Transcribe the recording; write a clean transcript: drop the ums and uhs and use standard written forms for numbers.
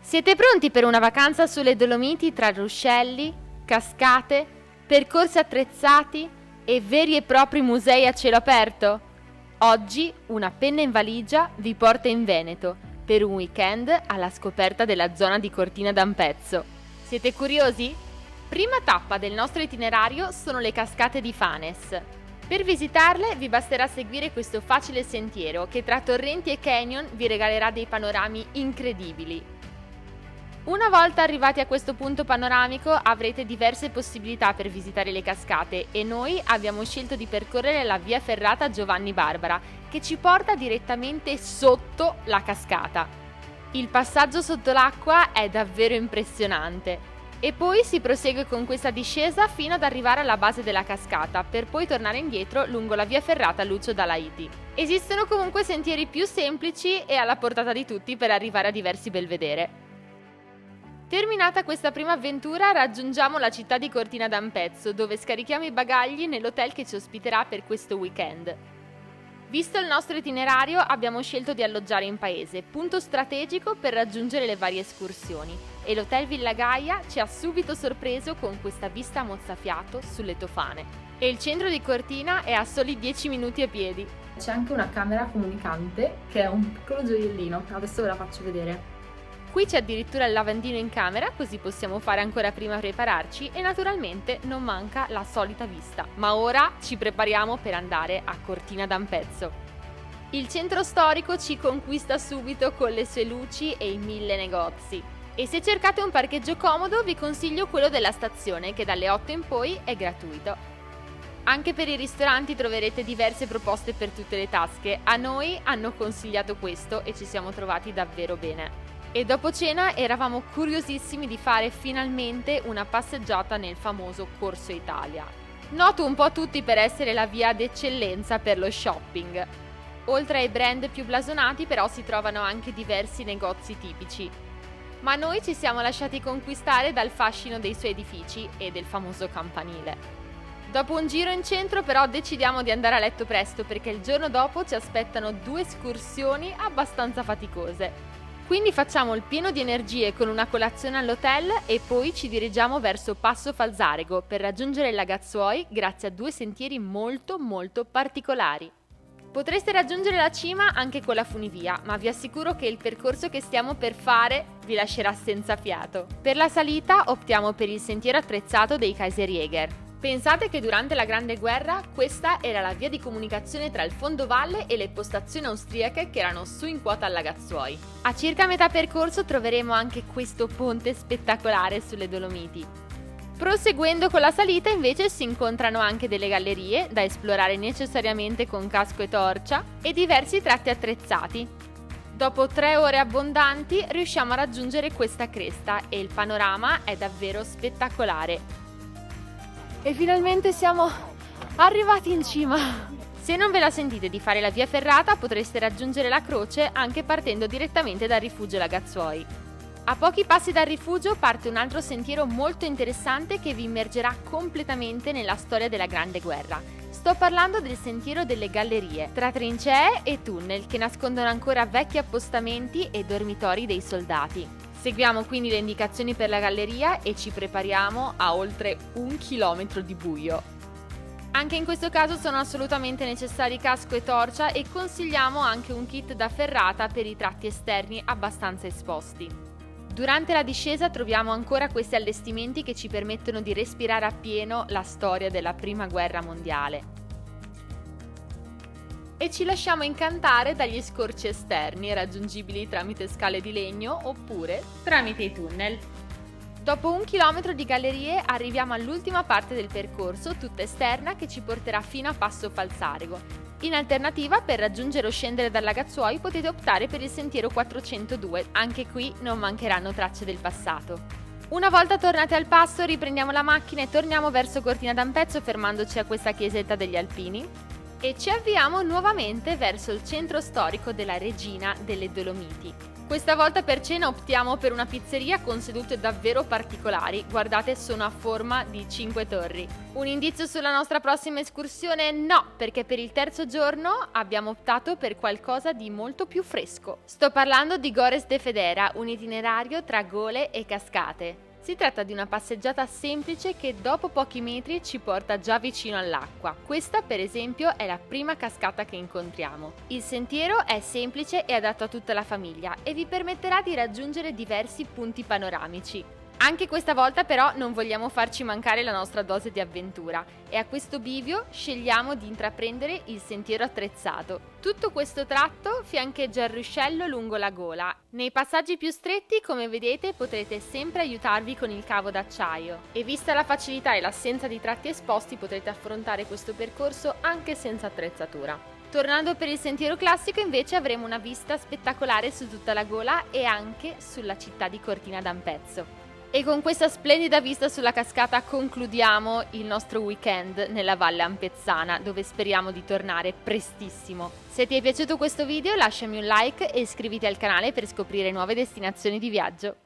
Siete pronti per una vacanza sulle Dolomiti tra ruscelli, cascate, percorsi attrezzati e veri e propri musei a cielo aperto? Oggi una penna in valigia vi porta in Veneto per un weekend alla scoperta della zona di Cortina d'Ampezzo. Siete curiosi? Prima tappa del nostro itinerario sono le cascate di Fanes. Per visitarle vi basterà seguire questo facile sentiero che tra torrenti e canyon vi regalerà dei panorami incredibili. Una volta arrivati a questo punto panoramico avrete diverse possibilità per visitare le cascate e noi abbiamo scelto di percorrere la via ferrata Giovanni Barbara che ci porta direttamente sotto la cascata. Il passaggio sotto l'acqua è davvero impressionante e poi si prosegue con questa discesa fino ad arrivare alla base della cascata per poi tornare indietro lungo la via ferrata Lucio Dalaiti. Esistono comunque sentieri più semplici e alla portata di tutti per arrivare a diversi belvedere. Terminata questa prima avventura raggiungiamo la città di Cortina d'Ampezzo dove scarichiamo i bagagli nell'hotel che ci ospiterà per questo weekend. Visto il nostro itinerario abbiamo scelto di alloggiare in paese, punto strategico per raggiungere le varie escursioni e l'hotel Villa Gaia ci ha subito sorpreso con questa vista a mozzafiato sulle Tofane. E il centro di Cortina è a soli 10 minuti a piedi. C'è anche una camera comunicante che è un piccolo gioiellino, adesso ve la faccio vedere. Qui c'è addirittura il lavandino in camera, così possiamo fare ancora prima prepararci e naturalmente non manca la solita vista. Ma ora ci prepariamo per andare a Cortina d'Ampezzo. Il centro storico ci conquista subito con le sue luci e i 1000 negozi. E se cercate un parcheggio comodo vi consiglio quello della stazione che dalle 8 in poi è gratuito. Anche per i ristoranti troverete diverse proposte per tutte le tasche. A noi hanno consigliato questo e ci siamo trovati davvero bene. E dopo cena eravamo curiosissimi di fare finalmente una passeggiata nel famoso Corso Italia. Noto un po' tutti per essere la via d'eccellenza per lo shopping. Oltre ai brand più blasonati però si trovano anche diversi negozi tipici. Ma noi ci siamo lasciati conquistare dal fascino dei suoi edifici e del famoso campanile. Dopo un giro in centro però decidiamo di andare a letto presto perché il giorno dopo ci aspettano 2 escursioni abbastanza faticose. Quindi facciamo il pieno di energie con una colazione all'hotel e poi ci dirigiamo verso Passo Falzarego per raggiungere il Lagazzuoi grazie a 2 sentieri molto particolari. Potreste raggiungere la cima anche con la funivia, ma vi assicuro che il percorso che stiamo per fare vi lascerà senza fiato. Per la salita optiamo per il sentiero attrezzato dei Kaiserjäger. Pensate che durante la Grande Guerra questa era la via di comunicazione tra il fondovalle e le postazioni austriache che erano su in quota al Lagazzuoi. A circa metà percorso troveremo anche questo ponte spettacolare sulle Dolomiti. Proseguendo con la salita invece si incontrano anche delle gallerie da esplorare necessariamente con casco e torcia e diversi tratti attrezzati. Dopo 3 ore abbondanti riusciamo a raggiungere questa cresta e il panorama è davvero spettacolare. E finalmente siamo arrivati in cima! Se non ve la sentite di fare la via ferrata potreste raggiungere la croce anche partendo direttamente dal rifugio Lagazzuoi. A pochi passi dal rifugio parte un altro sentiero molto interessante che vi immergerà completamente nella storia della Grande Guerra. Sto parlando del sentiero delle gallerie, tra trincee e tunnel che nascondono ancora vecchi appostamenti e dormitori dei soldati. Seguiamo quindi le indicazioni per la galleria e ci prepariamo a oltre 1 chilometro di buio. Anche in questo caso sono assolutamente necessari casco e torcia e consigliamo anche un kit da ferrata per i tratti esterni abbastanza esposti. Durante la discesa troviamo ancora questi allestimenti che ci permettono di respirare appieno la storia della Prima Guerra Mondiale. E ci lasciamo incantare dagli scorci esterni raggiungibili tramite scale di legno oppure tramite i tunnel. Dopo 1 chilometro di gallerie arriviamo all'ultima parte del percorso, tutta esterna, che ci porterà fino a Passo Falzarego. In alternativa, per raggiungere o scendere dal Lagazzuoi potete optare per il sentiero 402, anche qui non mancheranno tracce del passato. Una volta tornati al passo riprendiamo la macchina e torniamo verso Cortina d'Ampezzo fermandoci a questa chiesetta degli Alpini. E ci avviamo nuovamente verso il centro storico della Regina delle Dolomiti. Questa volta per cena optiamo per una pizzeria con sedute davvero particolari, guardate sono a forma di 5 torri. Un indizio sulla nostra prossima escursione? No, perché per il terzo giorno abbiamo optato per qualcosa di molto più fresco. Sto parlando di Gores de Federa, un itinerario tra gole e cascate. Si tratta di una passeggiata semplice che dopo pochi metri ci porta già vicino all'acqua. Questa, per esempio, è la prima cascata che incontriamo. Il sentiero è semplice e adatto a tutta la famiglia e vi permetterà di raggiungere diversi punti panoramici. Anche questa volta però non vogliamo farci mancare la nostra dose di avventura e a questo bivio scegliamo di intraprendere il sentiero attrezzato. Tutto questo tratto fiancheggia il ruscello lungo la gola. Nei passaggi più stretti, come vedete, potrete sempre aiutarvi con il cavo d'acciaio e vista la facilità e l'assenza di tratti esposti potrete affrontare questo percorso anche senza attrezzatura. Tornando per il sentiero classico invece avremo una vista spettacolare su tutta la gola e anche sulla città di Cortina d'Ampezzo. E con questa splendida vista sulla cascata concludiamo il nostro weekend nella Valle Ampezzana, dove speriamo di tornare prestissimo. Se ti è piaciuto questo video lasciami un like e iscriviti al canale per scoprire nuove destinazioni di viaggio.